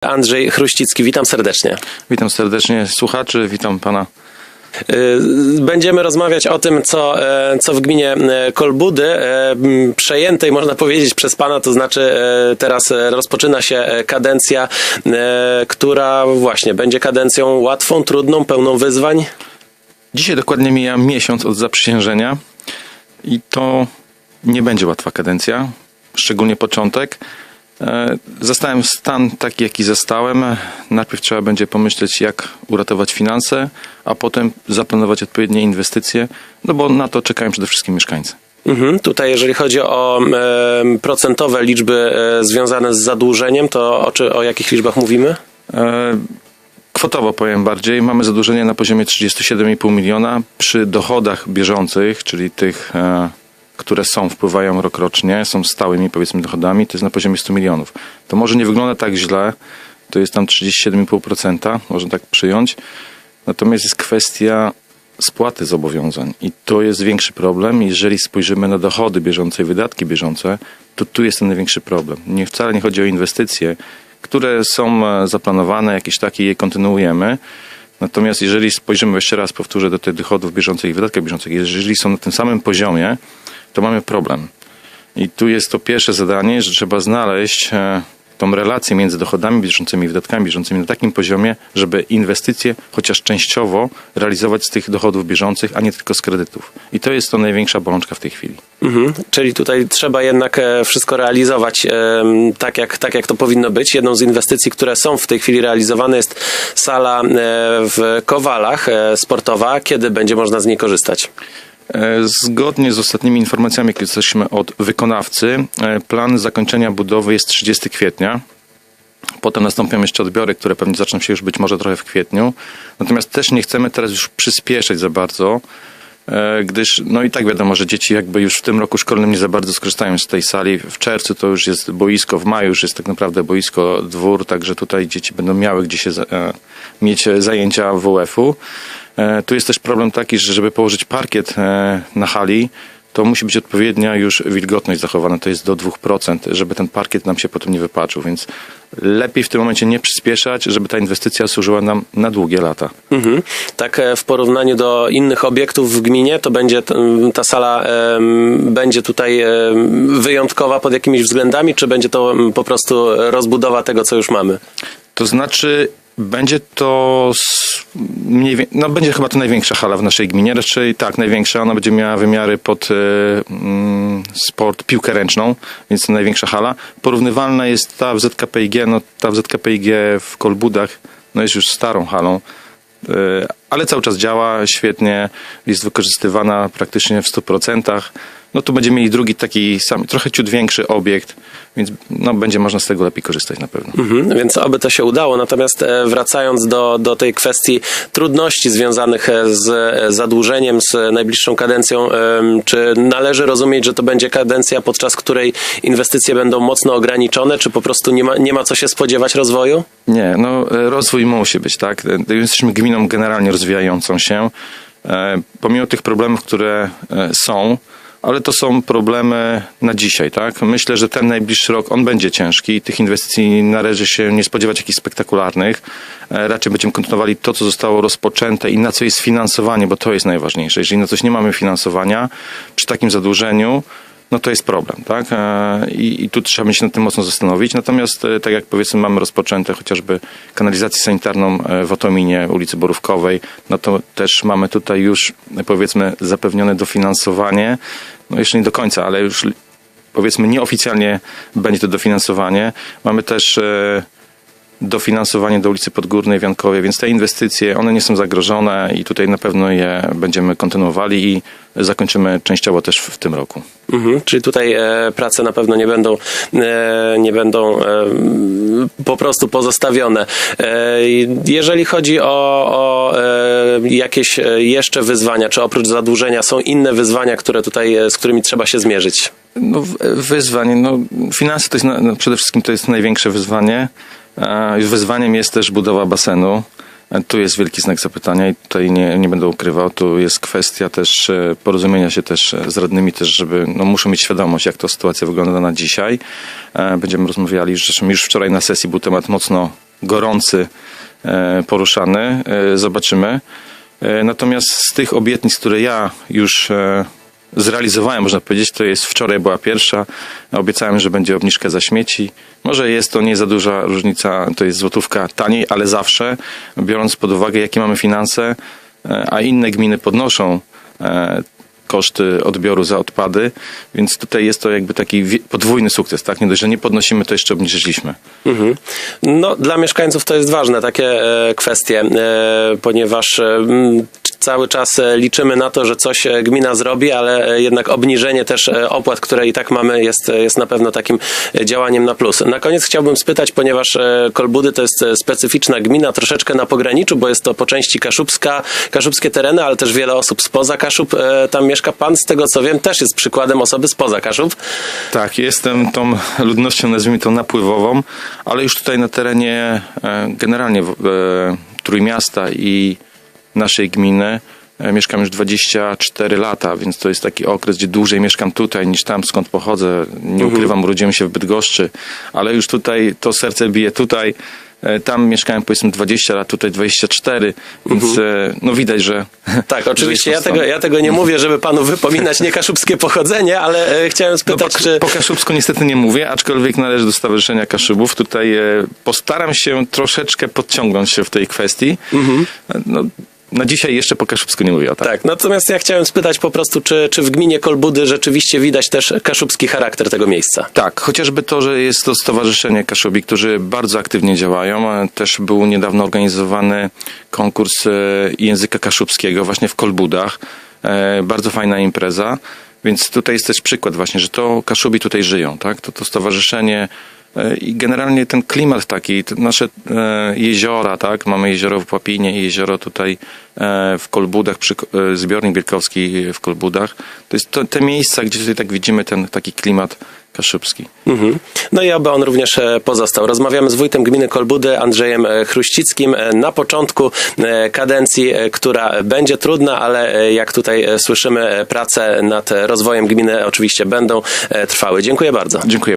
Andrzej Chruścicki, witam serdecznie. Witam serdecznie słuchaczy, witam pana. Będziemy rozmawiać o tym, co w gminie Kolbudy, przejętej można powiedzieć przez pana, to znaczy teraz rozpoczyna się kadencja, która właśnie będzie kadencją łatwą, trudną, pełną wyzwań. Dzisiaj dokładnie mija miesiąc od zaprzysiężenia i to nie będzie łatwa kadencja, szczególnie początek. Zastałem stan taki, jaki zastałem. Najpierw trzeba będzie pomyśleć, jak uratować finanse, a potem zaplanować odpowiednie inwestycje, no bo na to czekają przede wszystkim mieszkańcy. Tutaj jeżeli chodzi o procentowe liczby związane z zadłużeniem, to o jakich liczbach mówimy? Kwotowo powiem bardziej. Mamy zadłużenie na poziomie 37,5 miliona. Przy dochodach bieżących, czyli tych, które wpływają rokrocznie, są stałymi powiedzmy dochodami, to jest na poziomie 100 milionów. To może nie wygląda tak źle, to jest tam 37,5%, można tak przyjąć. Natomiast jest kwestia spłaty zobowiązań i to jest większy problem. Jeżeli spojrzymy na dochody bieżące i wydatki bieżące, to tu jest ten największy problem. Wcale nie chodzi o inwestycje, które są zaplanowane, jakieś takie, je kontynuujemy. Natomiast jeżeli spojrzymy, jeszcze raz powtórzę, do tych dochodów bieżących i wydatkach bieżących, jeżeli są na tym samym poziomie, to mamy problem. I tu jest to pierwsze zadanie, że trzeba znaleźć tą relację między dochodami bieżącymi i wydatkami bieżącymi na takim poziomie, żeby inwestycje chociaż częściowo realizować z tych dochodów bieżących, a nie tylko z kredytów. I to jest to największa bolączka w tej chwili. Czyli tutaj trzeba jednak wszystko realizować tak jak to powinno być. Jedną z inwestycji, które są w tej chwili realizowane, jest sala w Kowalach sportowa. Kiedy będzie można z niej korzystać? Zgodnie z ostatnimi informacjami, jakie jesteśmy od wykonawcy, plan zakończenia budowy jest 30 kwietnia. Potem nastąpią jeszcze odbiory, które pewnie zaczną się już być może trochę w kwietniu. Natomiast też nie chcemy teraz już przyspieszać za bardzo, gdyż no i tak wiadomo, że dzieci jakby już w tym roku szkolnym nie za bardzo skorzystają z tej sali. W czerwcu to już jest boisko, w maju już jest tak naprawdę boisko, dwór, także tutaj dzieci będą miały gdzie się mieć zajęcia WF-u. Tu jest też problem taki, że żeby położyć parkiet na hali, to musi być odpowiednia już wilgotność zachowana, to jest do 2%, żeby ten parkiet nam się potem nie wypaczył, więc lepiej w tym momencie nie przyspieszać, żeby ta inwestycja służyła nam na długie lata. Tak w porównaniu do innych obiektów w gminie, to będzie ta sala będzie tutaj wyjątkowa pod jakimiś względami, czy będzie to po prostu rozbudowa tego, co już mamy? To znaczy będzie to będzie chyba to największa hala w naszej gminie, raczej tak, największa. Ona będzie miała wymiary pod sport, piłkę ręczną, więc to największa hala. Porównywalna jest ta w ZKPIG, ta w ZKPIG w Kolbudach, jest już starą halą, ale cały czas działa świetnie, jest wykorzystywana praktycznie w 100%. Tu będziemy mieli drugi taki sam, trochę ciut większy obiekt, więc będzie można z tego lepiej korzystać na pewno. Więc oby to się udało. Natomiast wracając do tej kwestii trudności związanych z zadłużeniem, z najbliższą kadencją, czy należy rozumieć, że to będzie kadencja, podczas której inwestycje będą mocno ograniczone, czy po prostu nie ma co się spodziewać rozwoju? Nie, rozwój musi być, tak? Jesteśmy gminą generalnie rozwijającą się. Pomimo tych problemów, które są, ale to są problemy na dzisiaj, tak? Myślę, że ten najbliższy rok, on będzie ciężki. Tych inwestycji należy się nie spodziewać jakichś spektakularnych. Raczej będziemy kontynuowali to, co zostało rozpoczęte i na co jest finansowanie, bo to jest najważniejsze. Jeżeli na coś nie mamy finansowania, przy takim zadłużeniu, to jest problem, tak? I tu trzeba się nad tym mocno zastanowić. Natomiast, tak jak powiedzmy, mamy rozpoczęte chociażby kanalizację sanitarną w Otominie, ulicy Borówkowej, to też mamy tutaj już, powiedzmy, zapewnione dofinansowanie. Jeszcze nie do końca, ale już, powiedzmy, nieoficjalnie będzie to dofinansowanie. Mamy też dofinansowanie do ulicy Podgórnej w Jankowie, więc te inwestycje, one nie są zagrożone i tutaj na pewno je będziemy kontynuowali i zakończymy częściowo też w tym roku. Czyli tutaj prace na pewno nie będą po prostu pozostawione. Jeżeli chodzi o jakieś jeszcze wyzwania, czy oprócz zadłużenia są inne wyzwania, z którymi trzeba się zmierzyć? Wyzwanie, finanse to jest przede wszystkim to jest największe wyzwanie. Wyzwaniem jest też budowa basenu. Tu jest wielki znak zapytania i tutaj nie będę ukrywał. Tu jest kwestia też porozumienia się też z radnymi, też żeby, muszą mieć świadomość, jak to sytuacja wygląda na dzisiaj. Będziemy rozmawiali, zresztą już wczoraj na sesji był temat mocno gorący, poruszany. Zobaczymy. Natomiast z tych obietnic, które ja już zrealizowałem, można powiedzieć, to jest wczoraj była pierwsza. Obiecałem, że będzie obniżka za śmieci. Może jest to nie za duża różnica, to jest złotówka taniej, ale zawsze, biorąc pod uwagę, jakie mamy finanse, a inne gminy podnoszą koszty odbioru za odpady, więc tutaj jest to jakby taki podwójny sukces, tak? Nie dość, że nie podnosimy, to jeszcze obniżyliśmy. Mhm. No, dla mieszkańców to jest ważne, takie kwestie, ponieważ cały czas liczymy na to, że coś gmina zrobi, ale jednak obniżenie też opłat, które i tak mamy, jest na pewno takim działaniem na plus. Na koniec chciałbym spytać, ponieważ Kolbudy to jest specyficzna gmina, troszeczkę na pograniczu, bo jest to po części kaszubskie tereny, ale też wiele osób spoza Kaszub tam mieszka. Pan, z tego co wiem, też jest przykładem osoby spoza Kaszub. Tak, jestem tą ludnością, nazwijmy to napływową, ale już tutaj na terenie generalnie Trójmiasta i naszej gminy mieszkam już 24 lata, więc to jest taki okres, gdzie dłużej mieszkam tutaj niż tam, skąd pochodzę. Nie ukrywam, urodziłem się w Bydgoszczy, ale już tutaj to serce bije tutaj. Tam mieszkałem powiedzmy 20 lat, tutaj 24, więc no widać, że... Tak, oczywiście że ja tego nie mówię, żeby panu wypominać niekaszubskie pochodzenie, ale chciałem spytać, czy... Po kaszubsku niestety nie mówię, aczkolwiek należy do Stowarzyszenia Kaszubów. Tutaj postaram się troszeczkę podciągnąć się w tej kwestii. No, na dzisiaj jeszcze po kaszubsku nie mówię o tak. Tak, natomiast ja chciałem spytać po prostu, czy w gminie Kolbudy rzeczywiście widać też kaszubski charakter tego miejsca? Tak, chociażby to, że jest to Stowarzyszenie Kaszubi, którzy bardzo aktywnie działają. Też był niedawno organizowany konkurs języka kaszubskiego właśnie w Kolbudach. Bardzo fajna impreza, więc tutaj jest też przykład właśnie, że to Kaszubi tutaj żyją, tak? To stowarzyszenie i generalnie ten klimat taki, nasze jeziora, tak? Mamy jezioro w Płapinie i jezioro tutaj w Kolbudach, zbiornik Wielkowski w Kolbudach. To jest te miejsca, gdzie tutaj tak widzimy ten taki klimat kaszubski. No i oby on również pozostał. Rozmawiamy z wójtem gminy Kolbudy, Andrzejem Chruścickim, na początku kadencji, która będzie trudna, ale jak tutaj słyszymy, prace nad rozwojem gminy oczywiście będą trwały. Dziękuję bardzo. Dziękuję.